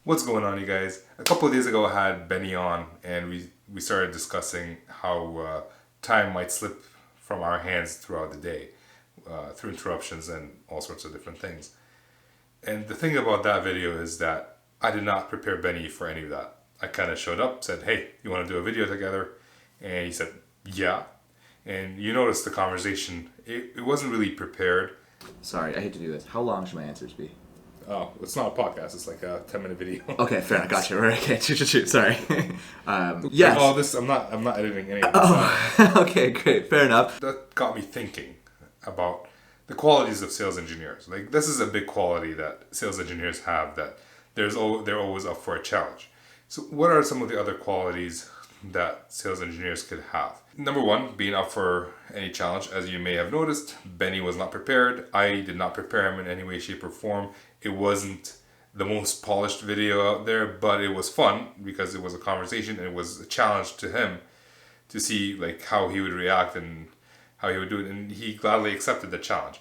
What's going on, you guys? A couple of days ago, I had Benny on, and we started discussing how time might slip from our hands throughout the day through interruptions and all sorts of different things. And the thing about that video is that I did not prepare Benny for any of that. I kind of showed up, said, "Hey, you want to do a video together?" And he said, "Yeah." And you notice the conversation, it wasn't really prepared. Sorry, I hate to do this. How long should my answers be? Oh, it's not a podcast. It's like a 10-minute video. Okay, fair enough. Gotcha. Right. Okay. Shoot. Sorry. Yes. Oh, this I'm not editing any of this. Okay, great. Fair enough. That got me thinking about the qualities of sales engineers. Like, this is a big quality that sales engineers have, that they're always up for a challenge. So what are some of the other qualities that sales engineers could have? Number one, being up for any challenge. As you may have noticed, Benny was not prepared. I did not prepare him in any way, shape, or form. It wasn't the most polished video out there, but it was fun because it was a conversation and it was a challenge to him to see like how he would react and how he would do it, and he gladly accepted the challenge.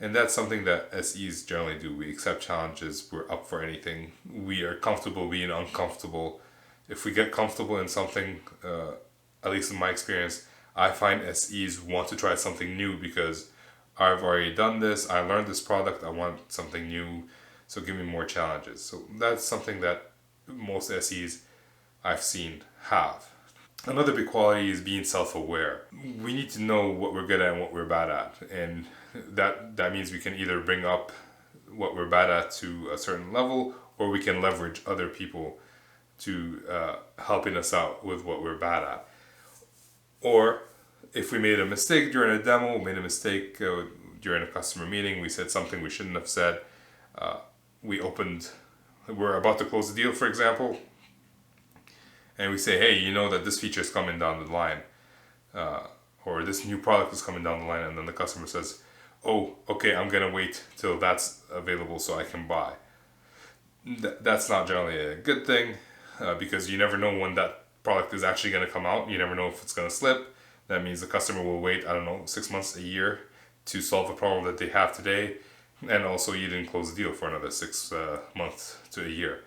And that's something that SEs generally do. We accept challenges. We're up for anything. We are comfortable being uncomfortable. If we get comfortable in something, at least in my experience, I find SEs want to try something new because I've already done this. I learned this product. I want something new. So give me more challenges. So that's something that most SEs I've seen have. Another big quality is being self-aware. We need to know what we're good at and what we're bad at. And that means we can either bring up what we're bad at to a certain level, or we can leverage other people to helping us out with what we're bad at. Or if we made a mistake during a demo, made a mistake during a customer meeting, we said something we shouldn't have said. We're about to close the deal, for example, and we say, "Hey, you know that this feature is coming down the line, or this new product is coming down the line," and then the customer says, "Oh, okay, I'm gonna wait till that's available so I can buy." That's not generally a good thing, because you never know when that product is actually gonna come out. You never know if it's gonna slip. That means the customer will wait, 6 months, a year, to solve a problem that they have today. And also, you didn't close the deal for another 6 months to a year.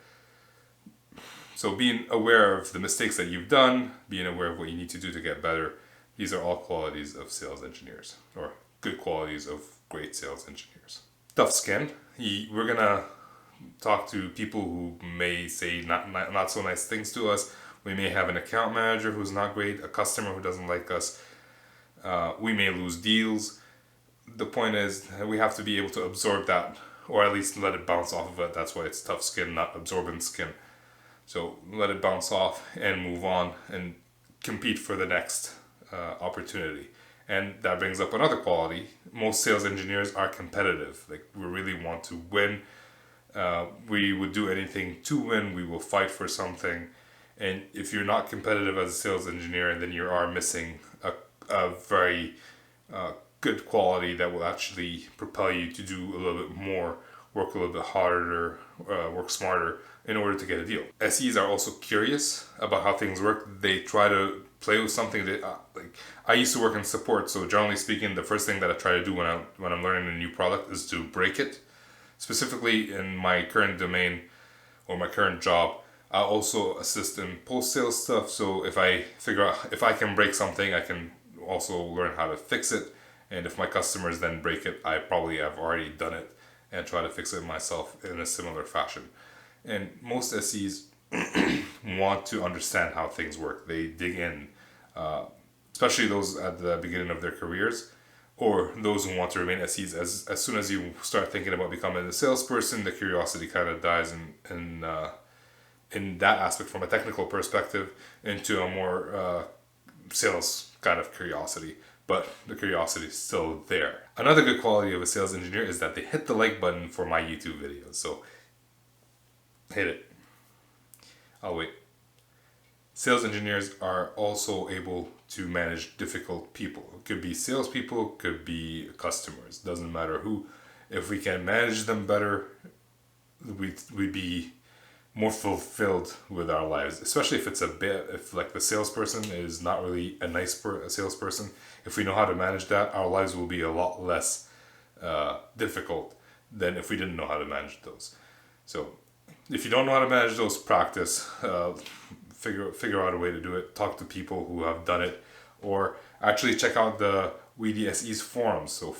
So being aware of the mistakes that you've done, being aware of what you need to do to get better, these are all qualities of sales engineers, or good qualities of great sales engineers. Tough skin. We're going to talk to people who may say not so nice things to us. We may have an account manager who's not great, a customer who doesn't like us. We may lose deals. The point is, we have to be able to absorb that, or at least let it bounce off of it. That's why it's tough skin, not absorbent skin. So let it bounce off and move on and compete for the next opportunity. And that brings up another quality. Most sales engineers are competitive. Like, we really want to win. We would do anything to win. We will fight for something. And if you're not competitive as a sales engineer, then you are missing a very good quality that will actually propel you to do a little bit more, work a little bit harder, work smarter in order to get a deal. SEs are also curious about how things work. They try to play with something that, like, I used to work in support, so generally speaking, the first thing that I try to do when I'm learning a new product is to break it. Specifically in my current domain or my current job, I also assist in post-sales stuff. So if I figure out if I can break something, I can also learn how to fix it. And if my customers then break it, I probably have already done it and try to fix it myself in a similar fashion. And most SEs want to understand how things work. They dig in, especially those at the beginning of their careers, or those who want to remain SEs. As soon as you start thinking about becoming a salesperson, the curiosity kind of dies in that aspect from a technical perspective into a more sales kind of curiosity. But the curiosity is still there. Another good quality of a sales engineer is that they hit the like button for my YouTube videos. So hit it. I'll wait. Sales engineers are also able to manage difficult people. It could be salespeople, could be customers. Doesn't matter who. If we can manage them better, we'd be more fulfilled with our lives, especially if like the salesperson is not really a nice salesperson. If we know how to manage that, our lives will be a lot less difficult than if we didn't know how to manage those. So If you don't know how to manage those, practice. Figure out a way to do it. Talk to people who have done it, or actually check out the WeDSE's forums. So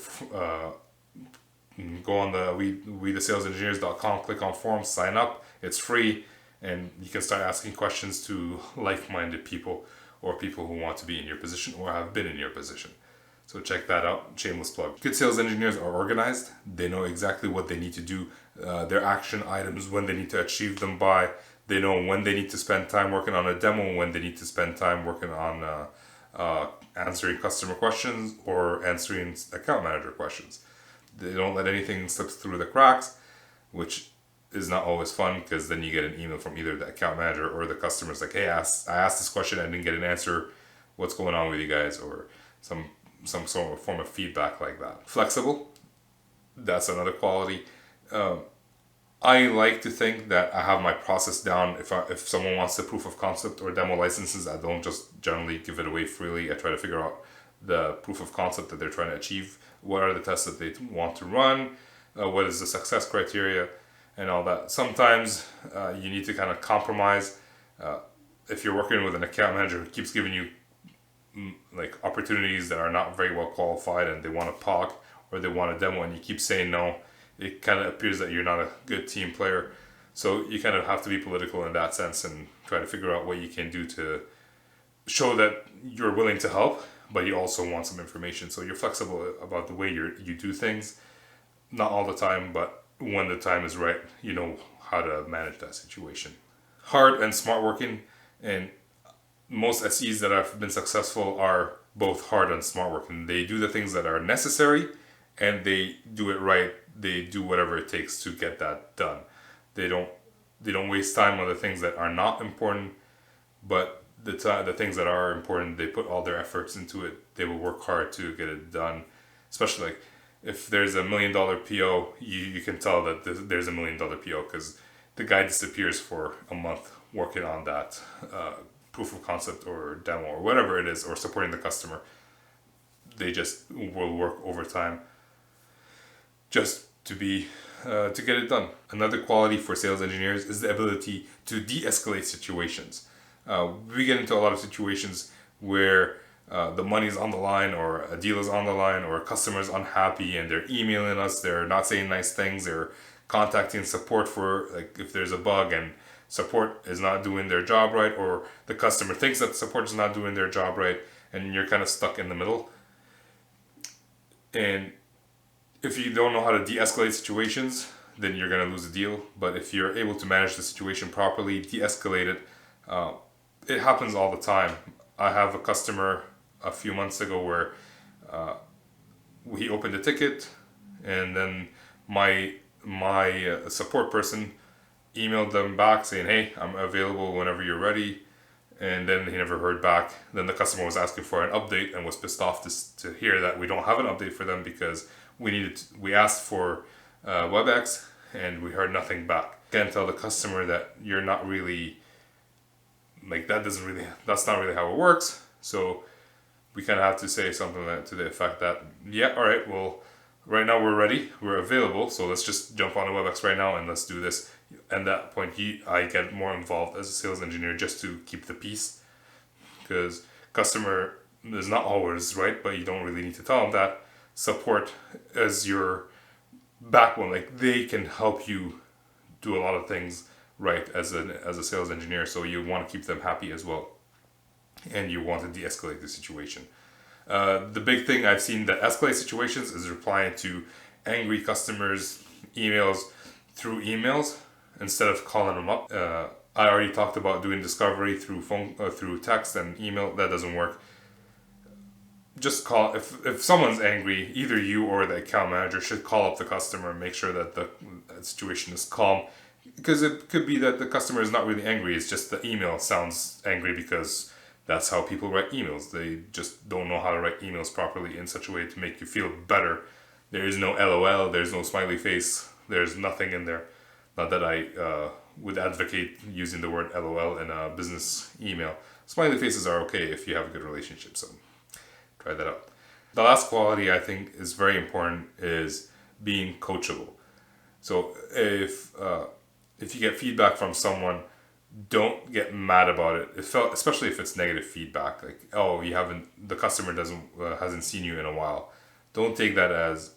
go on the we the salesengineers.com, click on forums, sign up. It's free, and you can start asking questions to like-minded people or people who want to be in your position or have been in your position. So check that out. Shameless plug. Good sales engineers are organized. They know exactly what they need to do, their action items, when they need to achieve them by. They know when they need to spend time working on a demo, when they need to spend time working on answering customer questions or answering account manager questions. They don't let anything slip through the cracks, which is not always fun, because then you get an email from either the account manager or the customer's like, hey, I asked this question, I didn't get an answer. What's going on with you guys? Or some sort of form of feedback like that. Flexible, that's another quality. I like to think that I have my process down. If someone wants the proof of concept or demo licenses, I don't just generally give it away freely. I try to figure out the proof of concept that they're trying to achieve. What are the tests that they want to run? What is the success criteria? And all that. Sometimes you need to kind of compromise. If you're working with an account manager who keeps giving you like opportunities that are not very well qualified, and they want to talk or they want a demo, and you keep saying no, it kind of appears that you're not a good team player. So you kind of have to be political in that sense and try to figure out what you can do to show that you're willing to help, but you also want some information. So you're flexible about the way you do things. Not all the time, but when the time is right, you know how to manage that situation. Hard and smart working, and most SEs that have been successful are both hard and smart working. They do the things that are necessary, and they do it right. They do whatever it takes to get that done. They don't waste time on the things that are not important, but the things that are important, they put all their efforts into it. They will work hard to get it done. Especially like if there's $1 million PO, you can tell that there's $1 million PO, because the guy disappears for a month working on that proof of concept or demo or whatever it is, or supporting the customer. They just will work overtime just to get it done. Another quality for sales engineers is the ability to de-escalate situations. We get into a lot of situations where the money's on the line, or a deal is on the line, or a customer's unhappy and they're emailing us, they're not saying nice things, they're contacting support for, like, if there's a bug and support is not doing their job right, or the customer thinks that support is not doing their job right, and you're kind of stuck in the middle. And if you don't know how to de-escalate situations, then you're going to lose the deal. But if you're able to manage the situation properly, de-escalate it, it happens all the time. I have a customer a few months ago where he opened a ticket, and then my support person emailed them back saying, hey, I'm available whenever you're ready. And then he never heard back. Then the customer was asking for an update and was pissed off to hear that we don't have an update for them, because we asked for WebEx and we heard nothing back. Can't tell the customer that you're not really, like, that's not really how it works. So we kind of have to say something to the effect that, yeah, all right, well, right now we're ready, we're available, so let's just jump on the WebEx right now and let's do this. And at that point, I get more involved as a sales engineer just to keep the peace, because customer is not always right, but you don't really need to tell them that. Support as your backbone, like, they can help you do a lot of things right as a sales engineer, so you want to keep them happy as well, and you want to de-escalate the situation. The big thing I've seen that escalates situations is replying to angry customers' emails through emails instead of calling them up. I already talked about doing discovery through phone, through text and email. That doesn't work. Just call. If someone's angry, either you or the account manager should call up the customer and make sure that the situation is calm. Because it could be that the customer is not really angry. It's just the email sounds angry, because that's how people write emails. They just don't know how to write emails properly in such a way to make you feel better. There is no LOL, there's no smiley face, there's nothing in there. Not that I would advocate using the word LOL in a business email. Smiley faces are okay if you have a good relationship, so try that out. The last quality I think is very important is being coachable. So if if you get feedback from someone, don't get mad about it. Especially if it's negative feedback, like, oh, the customer hasn't seen you in a while. Don't take that as,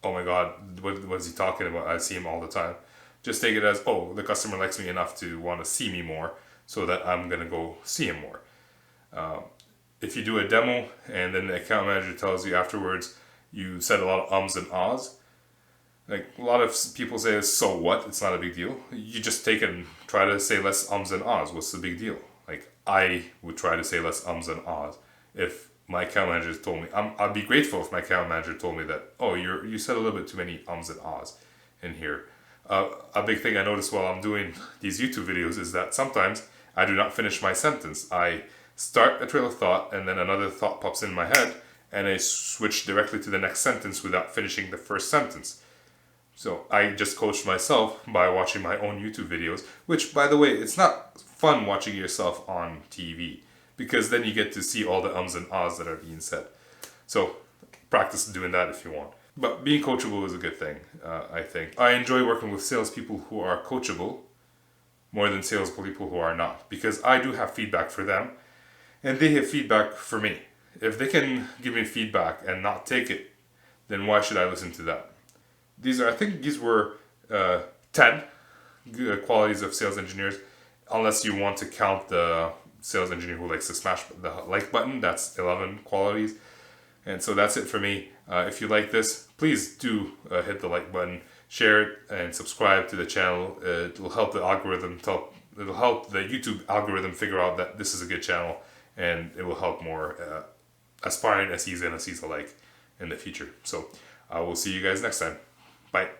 oh my god, what is he talking about? I see him all the time. Just take it as, oh, the customer likes me enough to want to see me more, so that I'm gonna go see him more. If you do a demo and then the account manager tells you afterwards you said a lot of ums and ahs, like a lot of people say, so what? It's not a big deal. You just take it and try to say less ums and ahs. What's the big deal? Like, I would try to say less ums and ahs. If my account manager told me, I'd be grateful if my account manager told me that, oh, you said a little bit too many ums and ahs in here. A big thing I notice while I'm doing these YouTube videos is that sometimes I do not finish my sentence. I start a trail of thought and then another thought pops in my head and I switch directly to the next sentence without finishing the first sentence. So I just coached myself by watching my own YouTube videos, which, by the way, it's not fun watching yourself on TV because then you get to see all the ums and ahs that are being said. So practice doing that if you want. But being coachable is a good thing, I think. I enjoy working with salespeople who are coachable more than salespeople who are not, because I do have feedback for them and they have feedback for me. If they can give me feedback and not take it, then why should I listen to that? I think these were 10 good qualities of sales engineers, unless you want to count the sales engineer who likes to smash the like button. That's 11 qualities. And so that's it for me. If you like this, please do hit the like button, share it, and subscribe to the channel. It will help the algorithm. It'll help the YouTube algorithm figure out that this is a good channel, and it will help more aspiring SEs and SEs alike in the future. So I will see you guys next time. Bye.